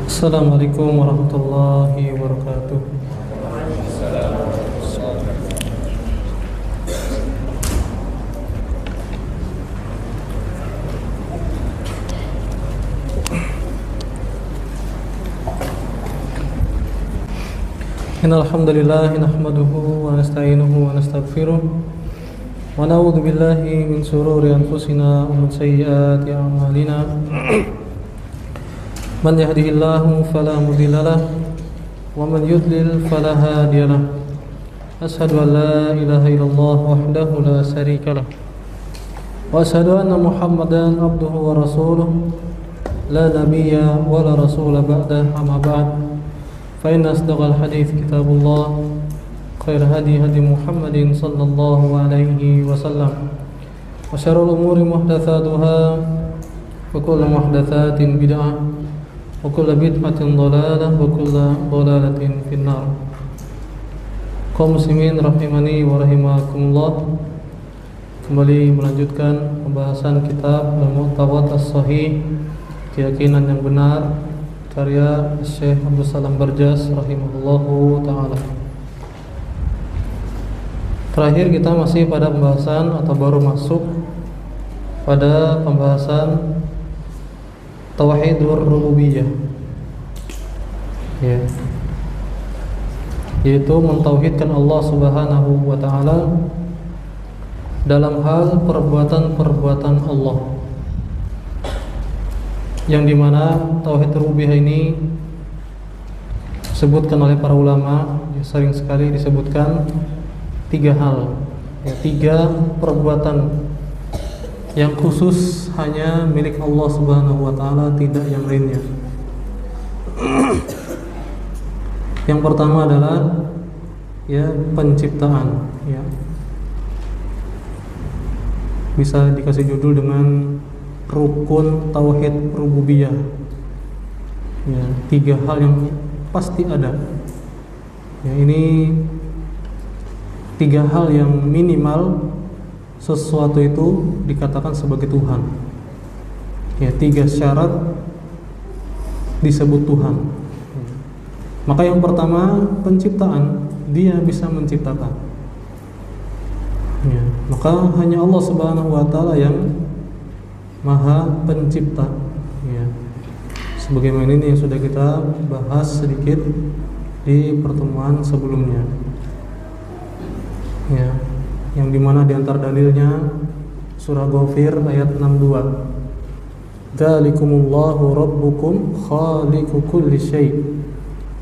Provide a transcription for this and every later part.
Assalamualaikum warahmatullahi wabarakatuh. Innal hamdalillah nahmaduhu wa nasta'inuhu wa nastaghfiruh wa na'udzu billahi min shururi anfusina wa min sayyiati a'malina. Man yahdihillahu fala mudilla lahu wa man yudlil fala hadiya lahu. Asyhadu an la ilaha illallah wahdahu la syarika lahu wa asyhadu anna Muhammadan abduhu wa rasuluh la nabiyya wa la rasula ba'da. Amma ba'd, fa inna asdaqal hadits kitabullah khair hadi Muhammadin sallallahu alaihi wasallam wa syarrul umuri muhdatsatuha wa kullu muhdatsatin bid'ah wa kullu bid'atin dhalalah wa kullu dhalalatin finnar. Kaum muslimin rahimani wa rahimakumullah, kembali melanjutkan pembahasan kitab Al-Mu'taqad As-Shahih, keyakinan yang benar, karya Syekh Abdul Salam Barjas rahimahullahu ta'ala. Terakhir kita masih pada pembahasan atau baru masuk pada pembahasan Tauhidur Rububiyah, ya, yaitu mentauhidkan Allah Subhanahu wa ta'ala dalam hal perbuatan-perbuatan Allah, yang dimana tauhid rububiyah ini disebutkan oleh para ulama, ya, sering sekali disebutkan tiga hal, ya, tiga perbuatan yang khusus hanya milik Allah Subhanahu wa ta'ala, tidak yang lainnya. Yang pertama adalah, ya, penciptaan, ya. Bisa dikasih judul dengan rukun tauhid rububiyah, ya, tiga hal yang pasti ada, ya. Ini tiga hal yang minimal sesuatu itu dikatakan sebagai Tuhan, ya, tiga syarat disebut Tuhan. Maka yang pertama penciptaan, dia bisa menciptakan, ya. Maka hanya Allah Subhanahu wa ta'ala yang Maha Pencipta, ya. Sebagaimana ini yang sudah kita bahas sedikit di pertemuan sebelumnya, ya, yang dimana diantar dalilnya surah Ghafir ayat 62. Dzalikumullahu rabbukum khaliqu kulli syai'.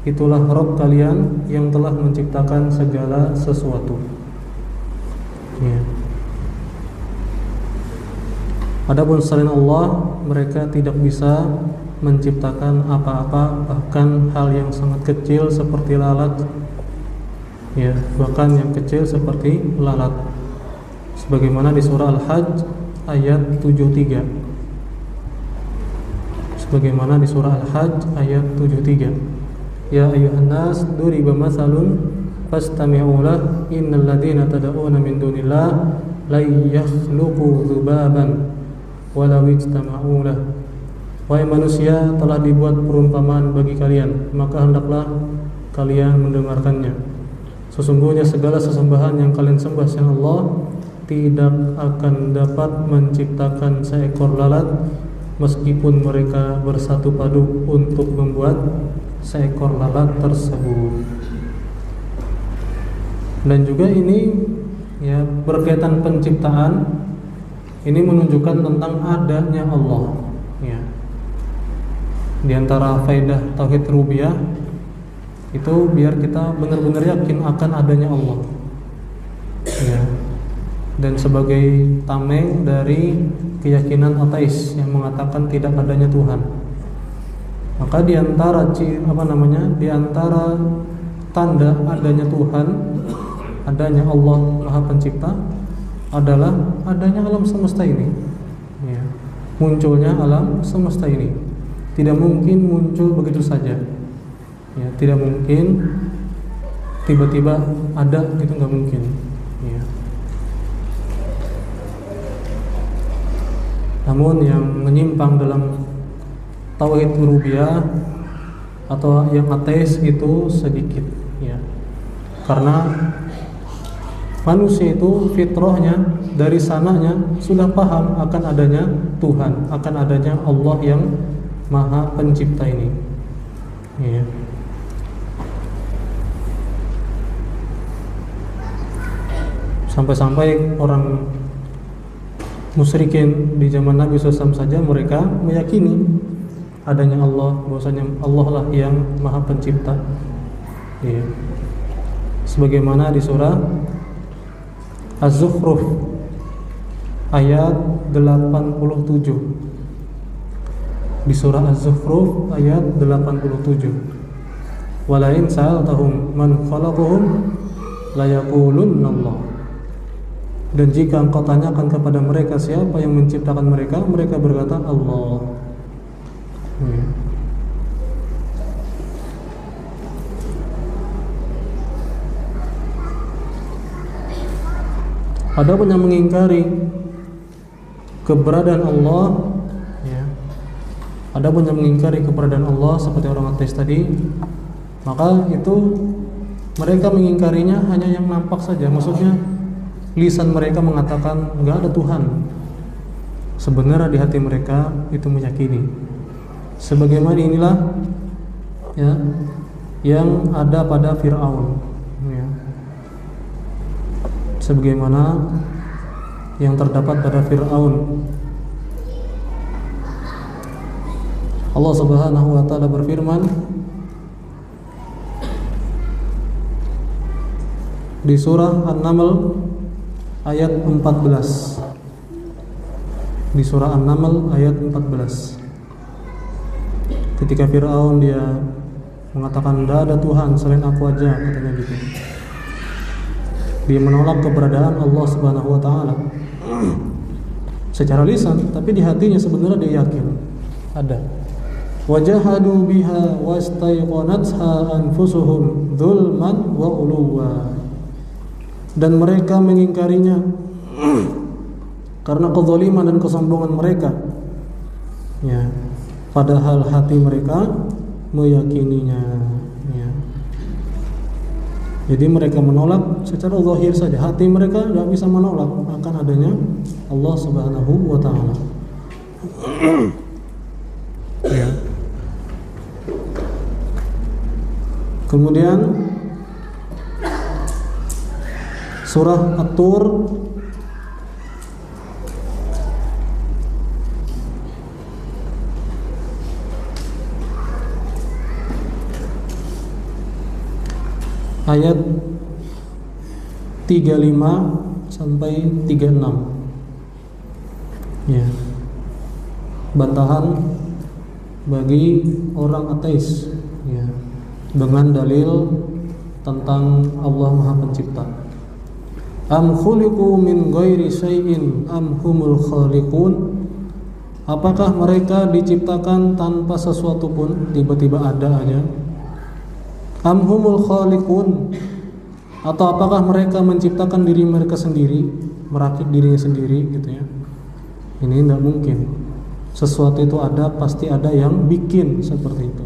Itulah Rabb kalian yang telah menciptakan segala sesuatu, ya. Adapun selain Allah, mereka tidak bisa menciptakan apa-apa, bahkan hal yang sangat kecil seperti lalat, ya, bahkan yang kecil seperti lalat, sebagaimana di surah Al-Hajj ayat 73. Sebagaimana di surah Al-Hajj ayat 73. Ya ayyuhan nas duriba matsalun fastami'u lahu innal ladzina tad'una min dunillah la yakhluqu dzubaban walau ijtama'u lahu. Wahai manusia, telah dibuat perumpamaan bagi kalian, maka hendaklah kalian mendengarkannya. Sesungguhnya segala sesembahan yang kalian sembah selain Allah tidak akan dapat menciptakan seekor lalat meskipun mereka bersatu padu untuk membuat seekor lalat tersebut. Dan juga ini, ya, berkaitan penciptaan, ini menunjukkan tentang adanya Allah, ya. Di antara faedah tauhid rububiyah itu biar kita benar-benar yakin akan adanya Allah, ya. Dan sebagai tameng dari keyakinan ateis yang mengatakan tidak adanya Tuhan, maka di antara di antara tanda adanya Tuhan, adanya Allah Maha Pencipta, adalah adanya alam semesta ini, ya. Munculnya alam semesta ini tidak mungkin muncul begitu saja, ya. Tidak mungkin tiba-tiba ada, gitu, nggak mungkin, ya. Namun yang menyimpang dalam tauhid rububiyah atau yang ateis itu sedikit, ya. Karena manusia itu fitrahnya dari sananya sudah paham akan adanya Tuhan, akan adanya Allah yang Maha Pencipta ini, ya. Sampai-sampai orang musyrikin di zaman Nabi SAW saja mereka meyakini adanya Allah, bahwasanya Allah lah yang Maha Pencipta, ya. Sebagaimana di surah Az-Zukhruf ayat 87. Di surah Az-Zukhruf ayat 87. Walain sa'altahum man khalaqahum layaqulunna Allah. Dan jika engkau tanyakan kepada mereka siapa yang menciptakan mereka, mereka berkata Allah. Adapun yang mengingkari keberadaan Allah, ya. Adapun yang mengingkari keberadaan Allah seperti orang ateis tadi, maka itu mereka mengingkarinya hanya yang nampak saja. Maksudnya lisan mereka mengatakan enggak ada Tuhan. Sebenarnya di hati mereka itu meyakini. Sebagaimana inilah, ya, yang ada pada Fir'aun, ya. Sebagaimana yang terdapat pada Fir'aun. Allah Subhanahu wa taala berfirman di surah An-Naml ayat 14. Di surah An-Naml ayat 14. Ketika Fir'aun dia mengatakan tidak ada Tuhan selain aku aja, katanya gitu. Dia menolak keberadaan Allah Subhanahu wa taala secara lisan, tapi di hatinya sebenarnya dia yakin ada. Wajahadu biha wastaiqanatha anfusuhum dzulman wa uluwa. Dan mereka mengingkarinya karena kezaliman dan kesombongan mereka, ya. Padahal hati mereka meyakininya, ya. Jadi mereka menolak secara zahir saja, hati mereka tidak bisa menolak akan adanya Allah Subhanahu wa taala. Ya. Kemudian surah At-Tur ayat 35 sampai 36. Ya. Bantahan bagi orang ateis, ya, dengan dalil tentang Allah Maha Pencipta. Am khuliqu min ghairi syai'in am humul khaliqun. Apakah mereka diciptakan tanpa sesuatu pun, tiba-tiba ada aja? Am humul khaliqun, atau apakah mereka menciptakan diri mereka sendiri, merakit dirinya sendiri, gitu ya. Ini tidak mungkin. Sesuatu itu ada, pasti ada yang bikin seperti itu.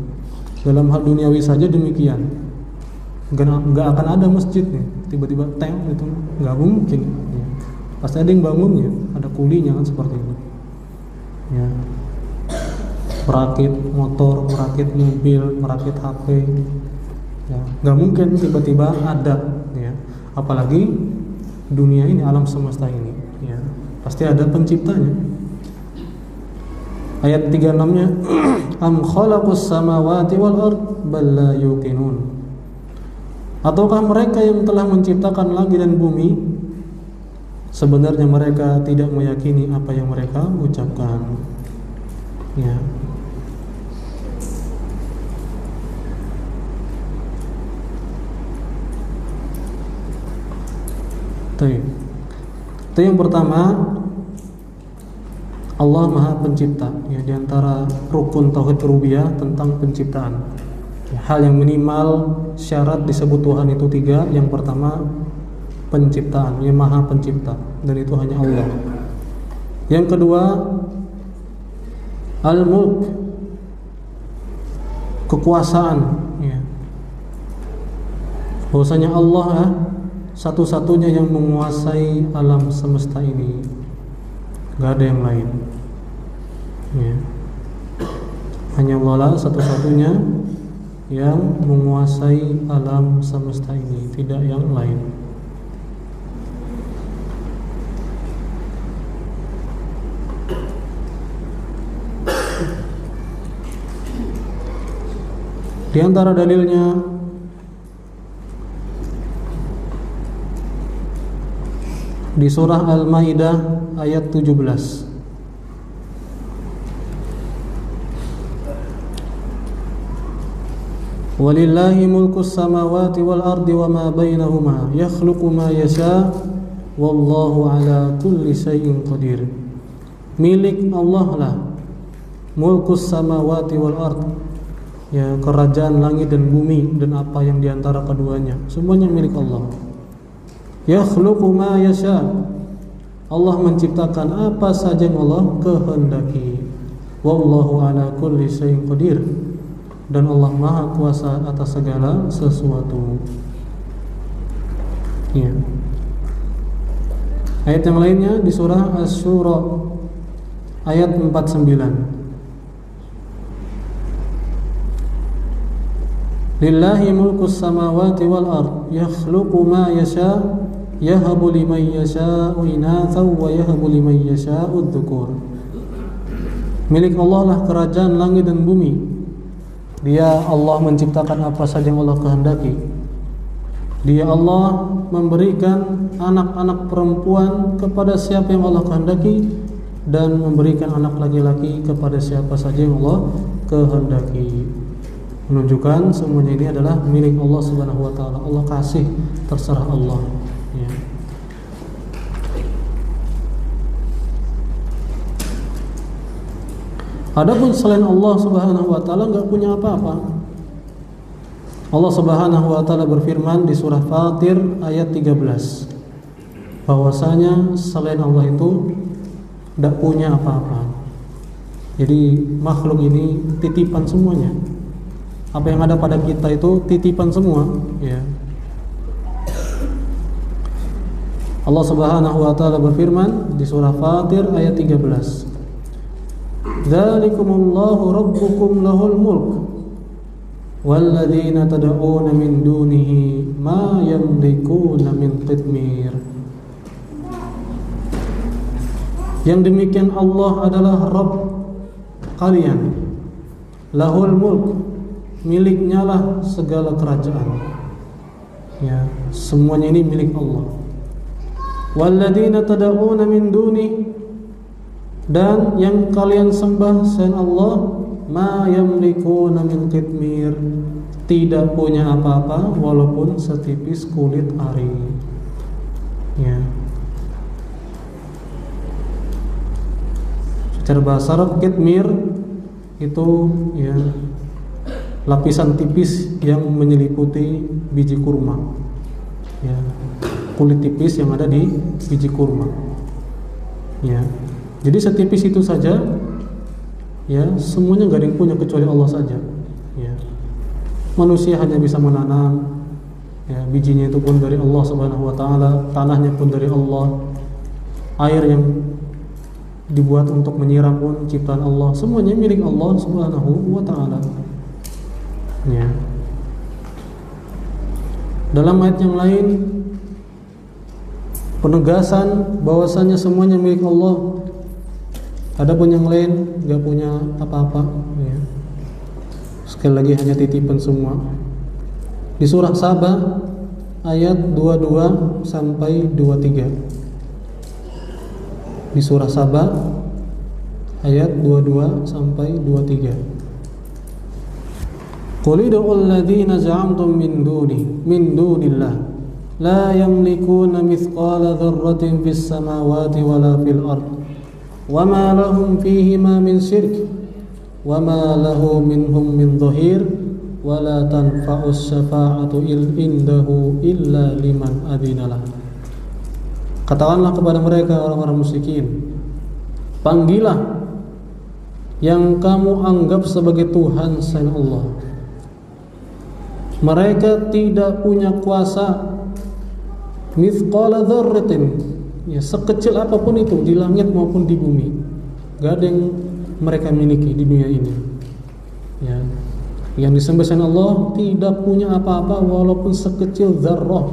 Dalam hal duniawi saja demikian. Enggak akan ada masjid nih tiba-tiba teng itu, enggak mungkin, ya. Pasti ada yang bangunnya, ada kulinya kan, seperti itu, ya. Merakit motor, merakit mobil, merakit HP, ya. Enggak mungkin tiba-tiba ada, ya. Apalagi dunia ini, alam semesta ini, ya. Pasti ada penciptanya. Ayat 36-nya am khalaqus samawati wal ard bal la yuqinun. Ataukah mereka yang telah menciptakan langit dan bumi, sebenarnya mereka tidak meyakini apa yang mereka ucapkan, ya. Itu yang pertama, Allah Maha Pencipta, ya, di antara rukun tauhid rububiyah tentang penciptaan. Ya, hal yang minimal syarat disebut Tuhan itu 3. Yang pertama penciptaan, yang Maha Pencipta, dan itu hanya Allah. Yang kedua al-mulk, kekuasaan, ya. Bahwasanya Allah satu-satunya yang menguasai alam semesta ini, nggak ada yang lain, ya. Hanya Allah lah satu-satunya yang menguasai alam semesta ini, tidak yang lain. Di antara dalilnya di surah Al-Maidah ayat 17. Walillahi mulkus samawati wal ardi wa ma bainahuma yakhluqu ma yasha wallahu ala kulli syai'in qadir. Milik Allah lah mulkus samawati wal ardi, ya, kerajaan langit dan bumi dan apa yang diantara keduanya, semuanya milik Allah. Yakhluqu ma yasha, Allah menciptakan apa saja yang Allah kehendaki. Wallahu ala kulli syai'in qadir, dan Allah Maha Kuasa atas segala sesuatu. Ya. Ayat yang lainnya di surah Asy-Syura ayat 49. Lillahi mulkus samawati wal ard yakhluqu ma yasha yahabu liman yasha'u inathan wa yahabu liman yasha'u adh-dhukur. Milik Allah lah kerajaan langit dan bumi. Dia Allah menciptakan apa saja yang Allah kehendaki. Dia Allah memberikan anak-anak perempuan kepada siapa yang Allah kehendaki, dan memberikan anak laki-laki kepada siapa saja yang Allah kehendaki. Menunjukkan semuanya ini adalah milik Allah Subhanahu wa taala. Allah kasih, terserah Allah, ya. Adapun selain Allah Subhanahu wa taala enggak punya apa-apa. Allah Subhanahu wa taala berfirman di surah Fatir ayat 13, bahwasanya selain Allah itu enggak punya apa-apa. Jadi makhluk ini titipan semuanya. Apa yang ada pada kita itu titipan semua, ya. Allah Subhanahu wa taala berfirman di surah Fatir ayat 13, Dzalikumullahu rabbukum lahul mulk walladzina tad'una min dunihi ma yamlikuna min qitmir. Yang demikian Allah adalah Rabb kalian, lahul mulk, miliknya lah segala kerajaan, ya, semuanya ini milik Allah. Walladzina tad'una min dunihi, dan yang kalian sembah selain Allah, ma yamlikuna min qitmir, tidak punya apa-apa walaupun setipis kulit ari, ya. Secara bahasa Arab, qitmir itu, ya, lapisan tipis yang menyeliputi biji kurma, ya, kulit tipis yang ada di biji kurma, ya. Jadi setipis itu saja, ya, semuanya nggak ada yang punya kecuali Allah saja, ya. Manusia hanya bisa menanam, ya, bijinya itu pun dari Allah Subhanahu wa taala, tanahnya pun dari Allah, air yang dibuat untuk menyiram pun ciptaan Allah, semuanya milik Allah Subhanahu wa taala, ya. Dalam ayat yang lain penegasan bahwasanya semuanya milik Allah. Adapun yang lain enggak punya apa-apa, ya. Sekali lagi hanya titipan semua. Di surah Saba ayat 22 sampai 23. Di surah Saba ayat 22 sampai 23. Qul ud'ul ladzina za'amtum min dunillah la yamlikuna mithqala dzarratin fis samawati wala fil ard wama lahum fihima min syirk wama lahu minhum min dhahir wala tanfa'us syafa'atu indahu illa liman adzinalah. Katakanlah kepada mereka orang-orang musyrikin, panggillah yang kamu anggap sebagai Tuhan selain Allah, Mereka tidak punya kuasa mithqala dzarratin, ya, sekecil apapun itu di langit maupun di bumi. Gak ada yang mereka miliki di dunia ini, ya. Yang disembah selain Allah tidak punya apa-apa walaupun sekecil dzarrah,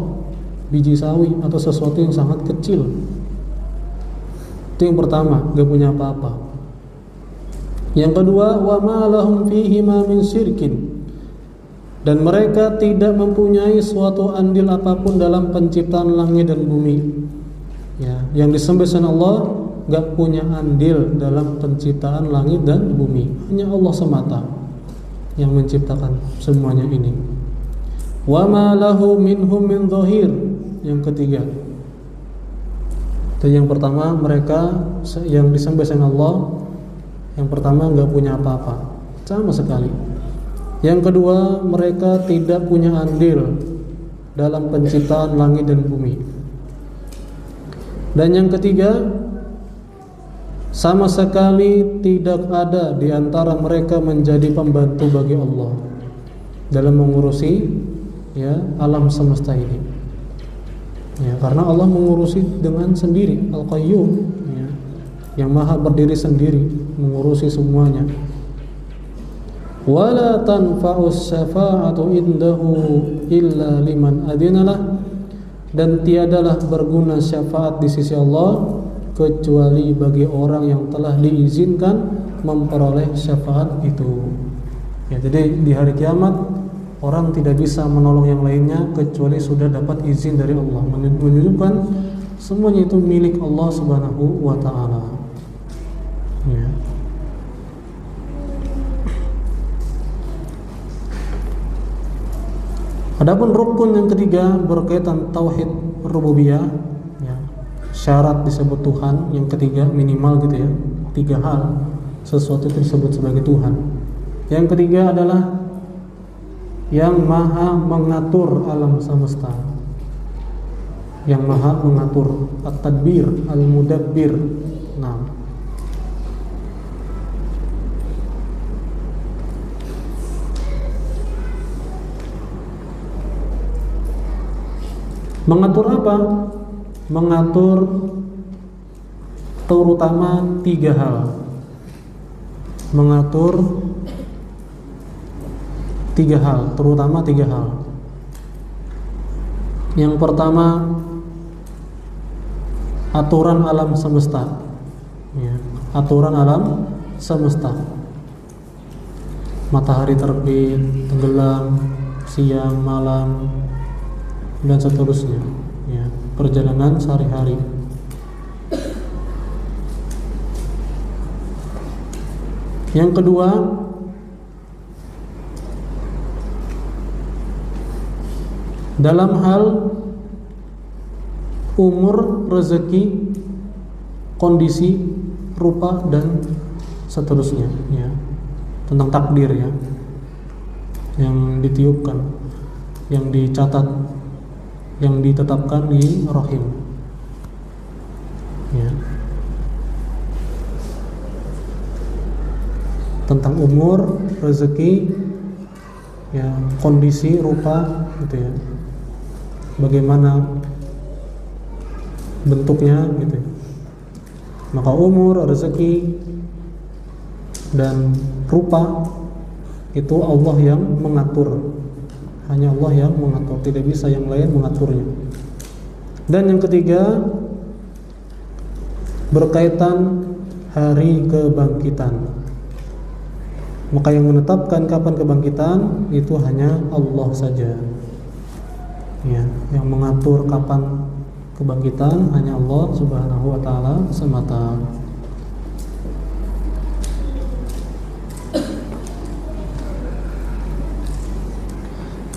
biji sawi atau sesuatu yang sangat kecil. Itu yang pertama, gak punya apa-apa. Yang kedua, wa ma lahum fihi ma min syirkin, dan mereka tidak mempunyai suatu andil apapun dalam penciptaan langit dan bumi. Ya, yang disembah selain Allah gak punya andil dalam penciptaan langit dan bumi. Hanya Allah semata yang menciptakan semuanya ini. Wa ma lahu minhum min dhahir. Yang ketiga, itu yang pertama, mereka yang disembah selain Allah, yang pertama gak punya apa-apa sama sekali. Yang kedua, mereka tidak punya andil dalam penciptaan langit dan bumi. Dan yang ketiga, sama sekali tidak ada di antara mereka menjadi pembantu bagi Allah dalam mengurusi, ya, alam semesta ini. Ya, karena Allah mengurusi dengan sendiri, Al-Qayyum, ya, yang maha berdiri sendiri, mengurusi semuanya. Wala tanfa'us syafa'atu indahu illa liman adinalah, dan tiadalah berguna syafaat di sisi Allah kecuali bagi orang yang telah diizinkan memperoleh syafaat itu. Ya, jadi di hari kiamat orang tidak bisa menolong yang lainnya kecuali sudah dapat izin dari Allah, menunjukkan semuanya itu milik Allah Subhanahu wa taala. Ya. Adapun rukun yang ketiga berkaitan tauhid rububiyah, ya, syarat disebut Tuhan yang ketiga minimal gitu ya, 3 hal sesuatu itu disebut sebagai Tuhan. Yang ketiga adalah yang maha mengatur alam semesta, yang maha mengatur, at-tadbir, al-mudabbir. Nah, mengatur apa? Mengatur terutama 3 hal. Mengatur 3 hal, terutama 3 hal. Yang pertama, aturan alam semesta, ya, aturan alam semesta. Matahari terbit, tenggelam, siang, malam, dan seterusnya, ya, perjalanan sehari-hari. Yang kedua, dalam hal umur, rezeki, kondisi, rupa, dan seterusnya, ya, tentang takdir, ya, yang ditiupkan, yang dicatat, yang ditetapkan di rahim, ya, tentang umur, rezeki, ya, kondisi, rupa, gitu ya, bagaimana bentuknya, gitu ya. Maka umur, rezeki, dan rupa itu Allah yang mengatur. Hanya Allah yang mengatur, tidak bisa yang lain mengaturnya. Dan yang ketiga berkaitan hari kebangkitan. Maka yang menetapkan kapan kebangkitan itu hanya Allah saja. Ya, yang mengatur kapan kebangkitan hanya Allah Subhanahu wa taala semata.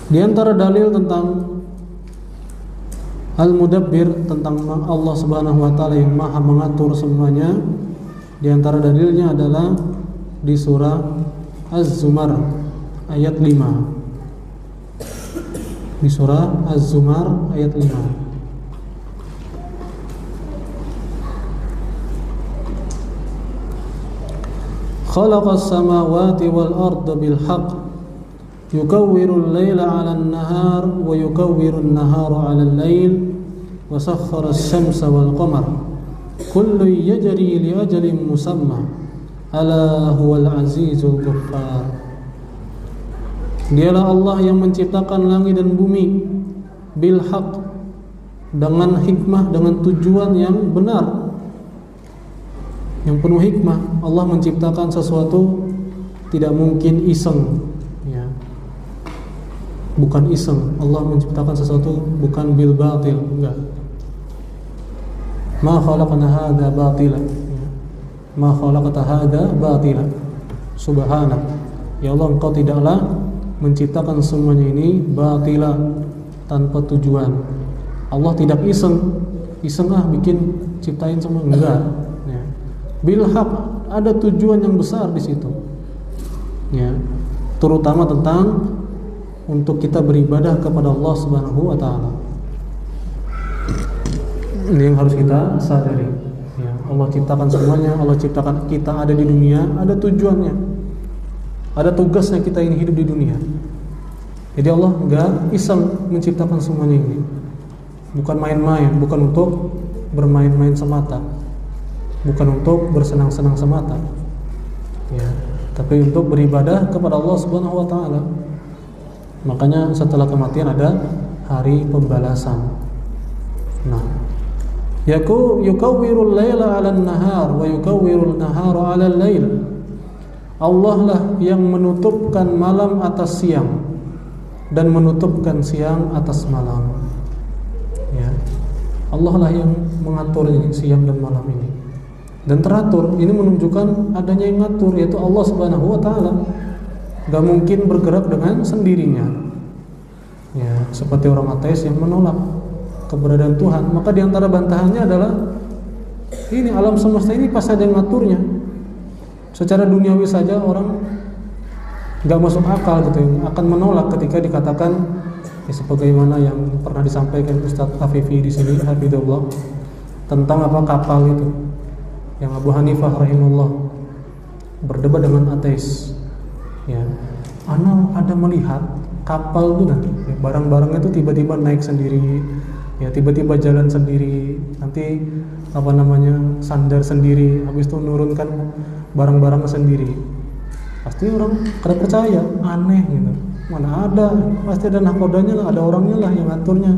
Di antara dalil tentang Al-Mudabbir, tentang Allah Subhanahu wa taala yang Maha mengatur semuanya, di antara dalilnya adalah di surah Az-Zumar ayat 5. Di surah Az-Zumar ayat 5. Khalaqas samawati wal arda bil haqq yukawwirul laila 'alan nahar wa yukawwirun nahara 'alal lail wa sakhkhara asy-syamsa wal qamar kullu yajri li ajalin musamma ala huwal azizul ghaffar. Dialah Allah yang menciptakan langit dan bumi bil haq, dengan hikmah, dengan tujuan yang benar, yang penuh hikmah. Allah menciptakan sesuatu tidak mungkin iseng, ya. Bukan iseng. Allah menciptakan sesuatu bukan bil batil, enggak. Ma khalaqna hadza batila, ya. Ma khalaqta hadza batila. Subhanak, ya Allah, Engkau tidaklah menciptakan semuanya ini batila, tanpa tujuan. Allah tidak iseng bikin ciptain semua, enggak, ya. Bil haq, ada tujuan yang besar di situ, ya, terutama tentang untuk kita beribadah kepada Allah Subhanahu wa taala. Ini yang harus kita sadari, ya. Allah ciptakan semuanya, Allah ciptakan kita ada di dunia, ada tujuannya, ada tugasnya kita ini hidup di dunia. Jadi Allah enggak iseng menciptakan semuanya ini, bukan main-main, bukan untuk bermain-main semata, bukan untuk bersenang-senang semata, ya, tapi untuk beribadah kepada Allah Subhanahu wa taala. Makanya setelah kematian ada hari pembalasan. Nah, yukawwirul laila 'alan nahar wa yukawwirul nahara 'alal lail. Allah lah yang menutupkan malam atas siang dan menutupkan siang atas malam, ya. Allah lah yang mengatur siang dan malam ini, dan teratur. Ini menunjukkan adanya yang ngatur, yaitu Allah Subhanahu wa taala. Gak mungkin bergerak dengan sendirinya, ya, seperti orang ateis yang menolak keberadaan Tuhan. Maka diantara bantahannya adalah ini alam semesta ini pasti ada yang ngaturnya. Secara duniawi saja orang gak masuk akal gitu, akan menolak ketika dikatakan, ya, sebagaimana yang pernah disampaikan Ustadz Afifi di sini, Habibullah, tentang apa kapal itu, yang Abu Hanifah rahimahullah berdebat dengan ateis, ya. Ana ada melihat kapal itu, nah, ya, barang-barangnya itu tiba-tiba naik sendiri, ya, tiba-tiba jalan sendiri, nanti sandar sendiri, habis itu menurunkan barang-barang sendiri. Pasti orang kada percaya, aneh gitu. Mana ada, pasti ada nakodanya lah, ada orangnya lah yang ngaturnya,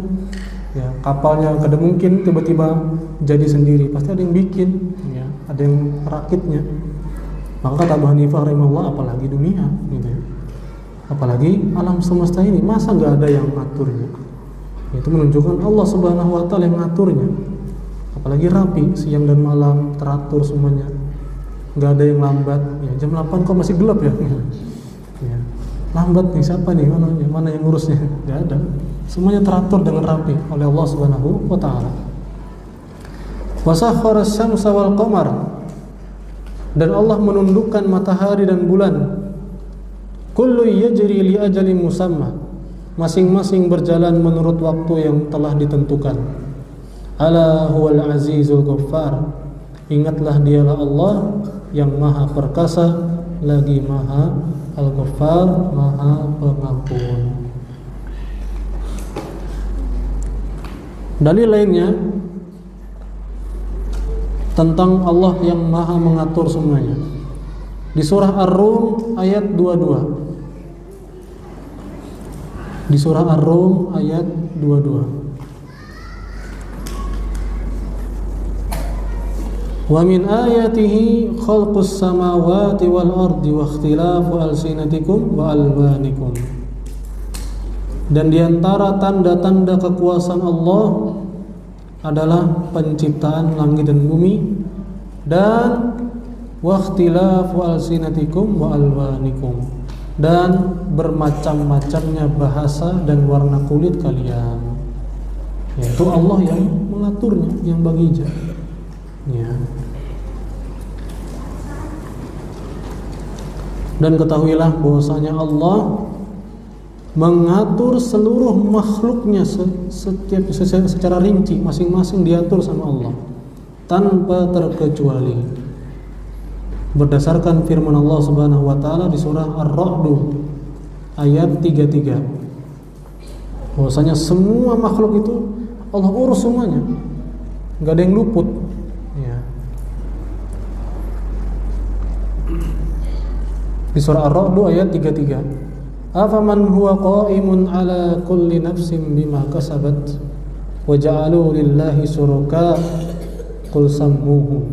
ya. Kapalnya kada mungkin tiba-tiba jadi sendiri, pasti ada yang bikin, ya, ada yang rakitnya. Maka kata Abu Hanifah rahimahullah, apalagi dunia gitu, ya. Apalagi alam semesta ini, masa nggak ada yang ngaturnya? Itu menunjukkan Allah Subhanahu wa taala yang ngaturnya. Apalagi rapi, siang dan malam teratur semuanya, nggak ada yang lambat, ya. Jam 8 kok masih gelap ya, ya. Lambat nih, siapa nih, mana yang ngurusnya? Nggak ada. Semuanya teratur dengan rapi oleh Allah Subhanahu wa taala. Wa sakhkhara asy-syamsa wal qamar, dan Allah menundukkan matahari dan bulan. Kullu yajri li ajalin musamma, masing-masing berjalan menurut waktu yang telah ditentukan. Ala huwal azizul ghaffar, ingatlah dialah Allah yang maha perkasa lagi maha al-ghaffar, maha pengampun. Dalil lainnya tentang Allah yang maha mengatur semuanya di surah Ar-Rum ayat 22. Di surah Ar-Rum ayat 22. Wa min ayatihi khalqus samawati wal ardi wa ikhtilafu alsinatikum wa alwanikum. Dan diantara tanda-tanda kekuasaan Allah adalah penciptaan langit dan bumi, dan wa ikhtilafu alsinatikum wa alwanikum, dan bermacam-macamnya bahasa dan warna kulit kalian. Yaitu Allah yang mengaturnya, yang bagija, ya. Dan ketahuilah bahwasanya Allah mengatur seluruh makhluknya secara rinci, masing-masing diatur sama Allah tanpa terkecuali, berdasarkan firman Allah Subhanahu wa taala di surah Ar-Ra'd ayat 33. Bahwasanya semua makhluk itu Allah urus semuanya, nggak ada yang luput. Ya. Di surah Ar-Ra'd ayat 33. Afaman huwa qa'imun ala kulli nafsin bima kasabat wa ja'alu lillahi syuraka qul sammuhu.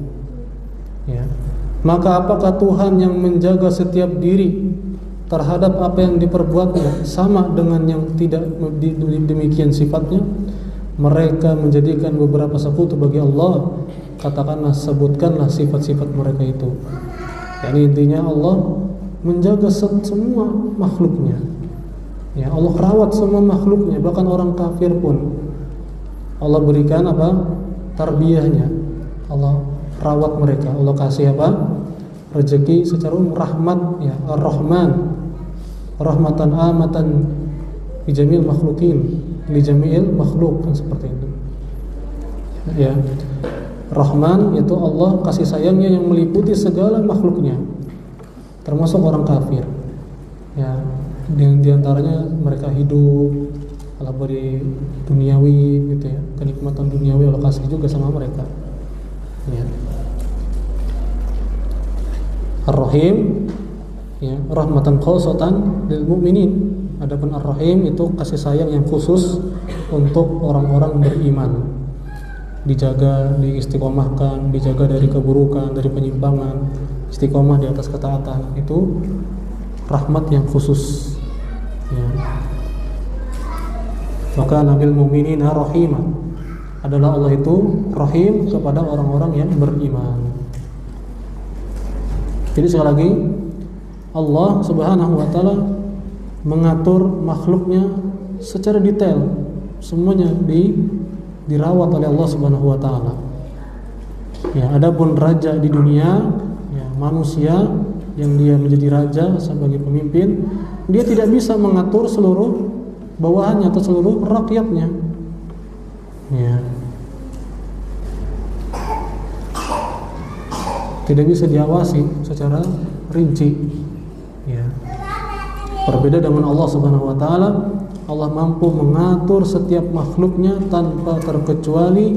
Ya. Maka apakah Tuhan yang menjaga setiap diri terhadap apa yang diperbuatnya sama dengan yang tidak demikian sifatnya? Mereka menjadikan beberapa sekutu bagi Allah. Katakanlah, sebutkanlah sifat-sifat mereka itu. Yani intinya Allah menjaga semua makhluknya. Ya, Allah rawat semua makhluknya, bahkan orang kafir pun Allah berikan apa? Tarbiyahnya. Allah rawat mereka. Allah kasih apa? Rezeki secara rahmat, ya, Ar-Rahman. Rahmatan amatan li jamil makhlukin, li jamil makhluk, kan seperti itu. Ya. Rahman itu Allah kasih sayangnya yang meliputi segala makhluknya, termasuk orang kafir. Ya, di antaranya mereka hidup, Allah beri duniawi gitu ya, kenikmatan duniawi Allah kasih juga sama mereka. Ya. Ar-Rahim, ya, rahmatan khususatan lil mukminin. Adapun Ar-Rahim itu kasih sayang yang khusus untuk orang-orang beriman. Dijaga, diistiqomahkan, dijaga dari keburukan, dari penyimpangan, istiqomah di atas ketaatan. Itu rahmat yang khusus. Ya. Maka Nabil Mu'minina Rahimah, adalah Allah itu Rahim kepada orang-orang yang beriman. Jadi sekali lagi, Allah Subhanahu wa taala mengatur makhluknya secara detail. Semuanya dirawat oleh Allah Subhanahu wa taala. Ya, adapun raja di dunia, ya, manusia yang dia menjadi raja sebagai pemimpin, dia tidak bisa mengatur seluruh bawahannya atau seluruh rakyatnya. Ya. Tidak bisa diawasi secara rinci. Ya. Berbeda dengan Allah Subhanahu wa taala, Allah mampu mengatur setiap makhluknya tanpa terkecuali,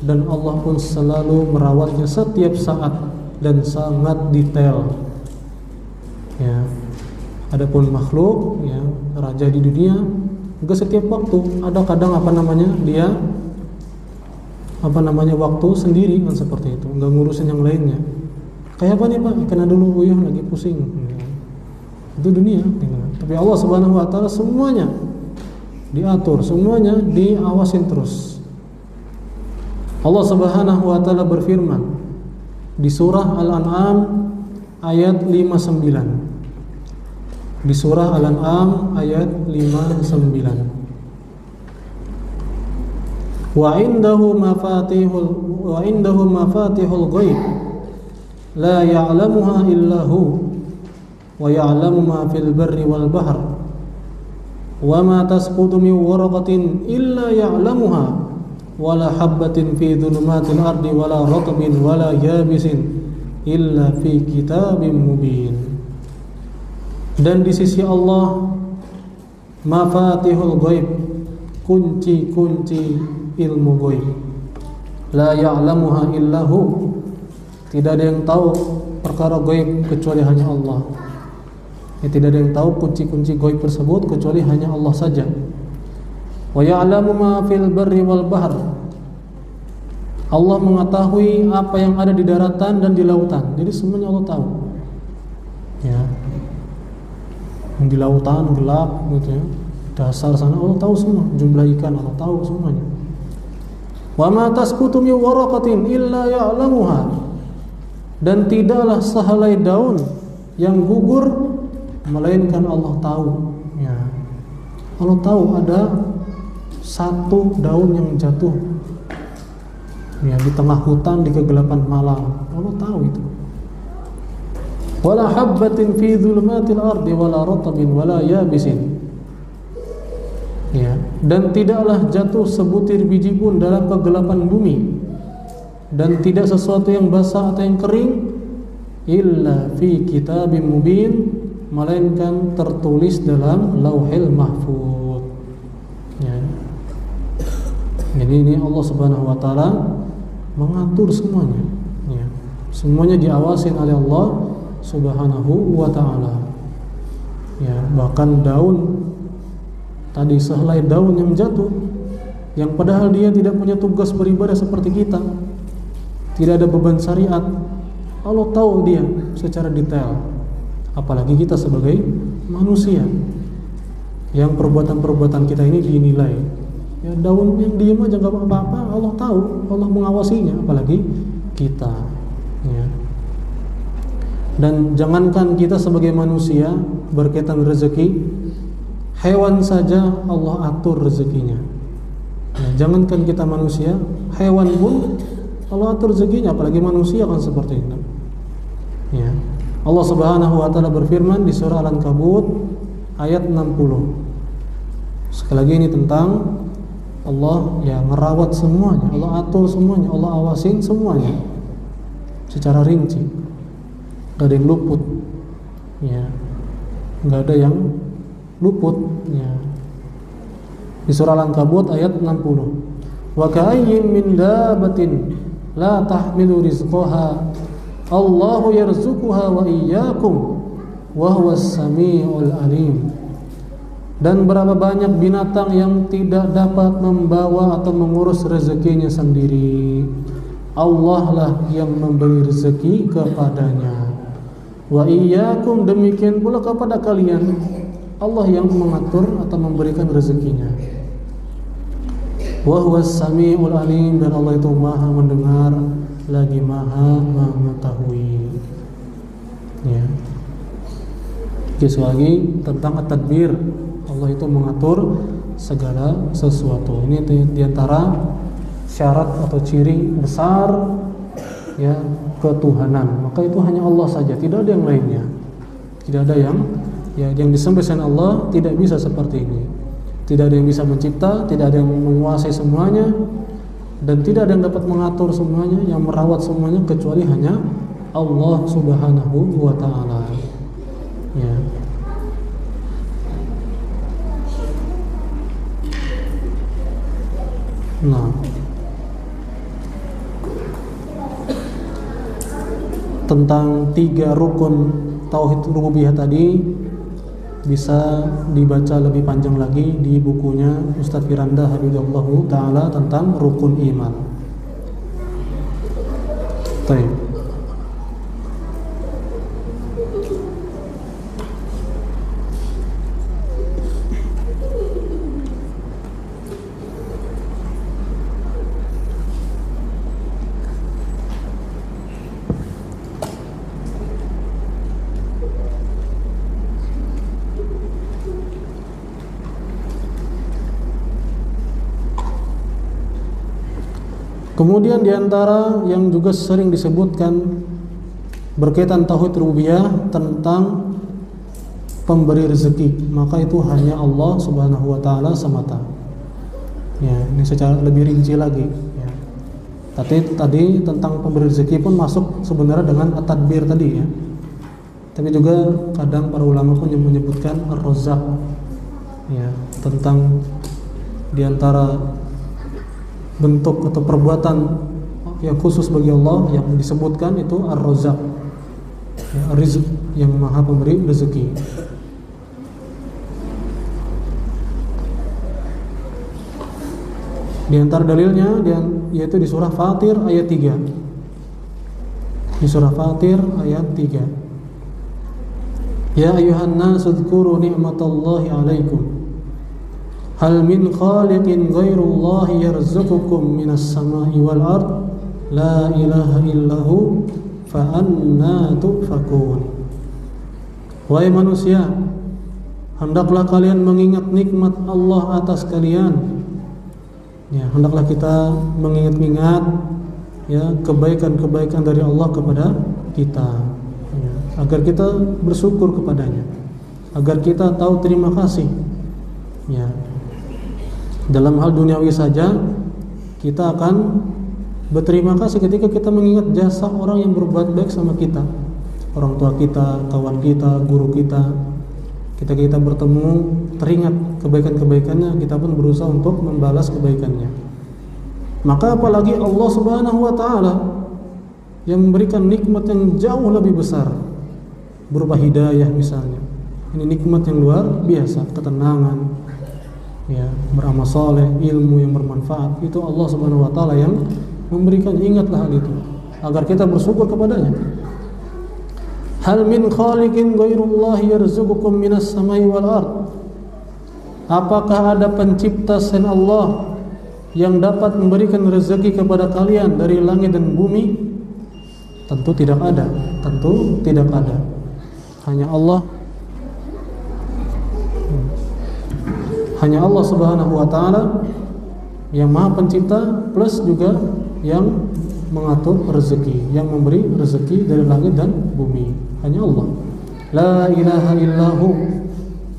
dan Allah pun selalu merawatnya setiap saat dan sangat detail. Ya. Adapun makhluk, ya, raja di dunia, juga setiap waktu ada kadang dia waktu sendiri, kan seperti itu, nggak ngurusin yang lainnya. Kayak apa nih Pak? Kena dulu uyuh lagi pusing. Itu dunia. Tapi Allah Subhanahu wa taala semuanya diatur, semuanya diawasin terus. Allah Subhanahu wa taala berfirman di surah Al-An'am ayat 59. Di surah Al-An'am ayat 59. Wa indahu mafatihul ghaib la ya'lamuha illa hu wa ya'lamu ma fil barri wal bahr wa ma tasqutu min waraqatin illa ya'lamuha wa la habbatin fi dhulumatil ardi wa la ratbin wa la yabisin illa fi kitabim mubin. Dan di sisi Allah mafatihul ghaib, kunci-kunci ilmu ghaib, la ya'lamuha illa hu, tidak ada yang tahu perkara ghaib kecuali hanya Allah. Ya, tidak ada yang tahu kunci-kunci ghaib tersebut kecuali hanya Allah saja. Wa ya'lamu ma fil barri wal bahr, Allah mengetahui apa yang ada di daratan dan di lautan. Jadi semuanya Allah tahu. Ya. Yang di lautan gelap gitu ya, dasar sana Allah tahu semua, jumlah ikan Allah tahu semuanya. Wa ma tasqutu min waraqatin illa ya'lamuha, dan tidaklah sehelai daun yang gugur melainkan Allah tahu. Ya. Allah tahu ada satu daun yang jatuh, ya, di tengah hutan di kegelapan malam. Allah tahu itu. Wala habbatin fi dhulumatil ardi wala ratbin wala yabisin. Ya, dan tidaklah jatuh sebutir biji pun dalam kegelapan bumi, dan tidak sesuatu yang basah atau yang kering, illa fi kitabim mubin, melainkan tertulis dalam Lauhil Mahfuz. Ya. Jadi ini Allah Subhanahu wa taala mengatur semuanya. Ya. Semuanya diawasin oleh Allah Subhanahu wa taala. Ya, bahkan daun tadi, sehelai daun yang jatuh, yang padahal dia tidak punya tugas beribadah seperti kita, tidak ada beban syariat, Allah tahu dia secara detail. Apalagi kita sebagai manusia yang perbuatan-perbuatan kita ini dinilai. Ya, daun yang diam aja gak apa-apa, Allah tahu, Allah mengawasinya, apalagi kita. Ya. Dan jangankan kita sebagai manusia berkaitan rezeki, hewan saja Allah atur rezekinya. Ya, jangankan kita manusia, hewan pun Allah atur rezekinya, apalagi manusia kan seperti itu. Ya. Allah Subhanahu wa taala berfirman di surah Al-Ankabut ayat 60. Sekali lagi ini tentang Allah yang merawat semuanya, Allah atur semuanya, Allah awasin semuanya secara rinci. Gak ada yang luput, ya, gak ada yang luput, ya. Di surah Al-Ankabut ayat 60. Wa ka'ayyin min dabatin la tahmilu rizqaha Allahu yarzuquha wa iyyakum wa huwas samiul alim. Dan berapa banyak binatang yang tidak dapat membawa atau mengurus rezekinya sendiri, Allah lah yang memberi rezeki kepadanya. Wa iyyakum, demikian pula kepada kalian, Allah yang mengatur atau memberikan rezekinya. Wa huwas samiul alim, dan Allah itu Maha mendengar lagi Maha mengetahui. Ya. Sekali lagi tentang at-tadbir, Allah itu mengatur segala sesuatu. Ini diantara syarat atau ciri besar, ya, ketuhanan. Maka itu hanya Allah saja, tidak ada yang lainnya. Tidak ada yang disembah selain Allah, tidak bisa seperti ini. Tidak ada yang bisa mencipta, tidak ada yang menguasai semuanya, dan tidak ada yang dapat mengatur semuanya, yang merawat semuanya, kecuali hanya Allah Subhanahu wa taala. Ya. Nah, tentang 3 rukun tauhid rububiyah tadi bisa dibaca lebih panjang lagi di bukunya Ustaz Firanda Hafizahullah taala tentang rukun iman. Baik. Kemudian diantara yang juga sering disebutkan berkaitan tauhid rububiyah tentang pemberi rezeki, maka itu hanya Allah Subhanahu wa taala semata. Ya, ini secara lebih rinci lagi, ya. Tadi tentang pemberi rezeki pun masuk sebenarnya dengan at-tadbir tadi, ya. Tapi juga kadang para ulama pun yang menyebutkan ar-razzaq, ya, tentang diantara bentuk atau perbuatan yang khusus bagi Allah yang disebutkan itu ar-razzaq, ya, rizq, yang maha pemberi rezeki. Di antara dalilnya yaitu di surah Fatir ayat 3. Di surah Fatir ayat 3. Ya ayyuhan nasu dzkuru ni'matallahi 'alaikum hal min khaliqin ghairullahi yarzuqukum minas sama'i wal ard la ilaha illahu fa anna tufakun. Wahai manusia, hendaklah kalian mengingat nikmat Allah atas kalian. Ya, hendaklah kita mengingat-ingat, ya, kebaikan-kebaikan dari Allah kepada kita, ya, agar kita bersyukur kepadanya, agar kita tahu terima kasih. Ya. Dalam hal duniawi saja kita akan berterima kasih ketika kita mengingat jasa orang yang berbuat baik sama kita, orang tua kita, kawan kita, guru kita. Ketika kita bertemu, teringat kebaikan-kebaikannya, kita pun berusaha untuk membalas kebaikannya. Maka apalagi Allah Subhanahu wa taala yang memberikan nikmat yang jauh lebih besar berupa hidayah misalnya. Ini nikmat yang luar biasa, ketenangan, ya, beramal soleh, ilmu yang bermanfaat. Itu Allah Subhanahu wa taala yang memberikan. Ingatlah hal itu agar kita bersyukur kepadanya. Hal min khaliqin ghairullah yarzuqukum minas samai wal ard. Apakah ada pencipta selain Allah yang dapat memberikan rezeki kepada kalian dari langit dan bumi? Tentu tidak ada. Tentu tidak ada. Hanya Allah. Hanya Allah Subhanahu wa taala yang Maha Pencipta, plus juga yang mengatur rezeki, yang memberi rezeki dari langit dan bumi. Hanya Allah. La ilaha illahu.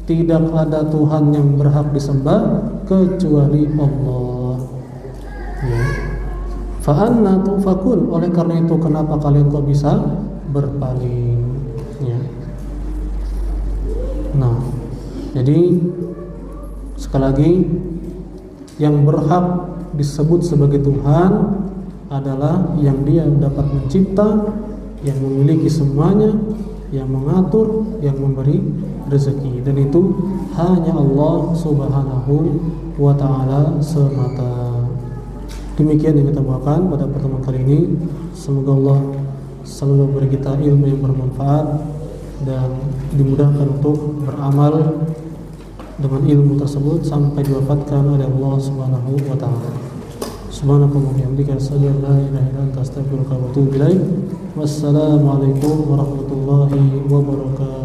Tidak ada Tuhan yang berhak disembah kecuali Allah. Ya. Fa anna tufakun. Oleh karena itu, kenapa kalian kok bisa berpaling? Ya. Nah, jadi sekali lagi, yang berhak disebut sebagai Tuhan adalah yang Dia dapat mencipta, yang memiliki semuanya, yang mengatur, yang memberi rezeki, dan itu hanya Allah Subhanahu wa taala semata. Demikian yang kita bawakan pada pertemuan kali ini. Semoga Allah selalu beri kita ilmu yang bermanfaat dan dimudahkan untuk beramal dengan ilmu tersebut sampai diwafatkan oleh Allah Subhanahu wa taala. Subhanakallahumma wa bihamdika asyhadu an la ilaha illa anta astaghfiruka wa atubu ilaik. Wassalamualaikum warahmatullahi wabarakatuh.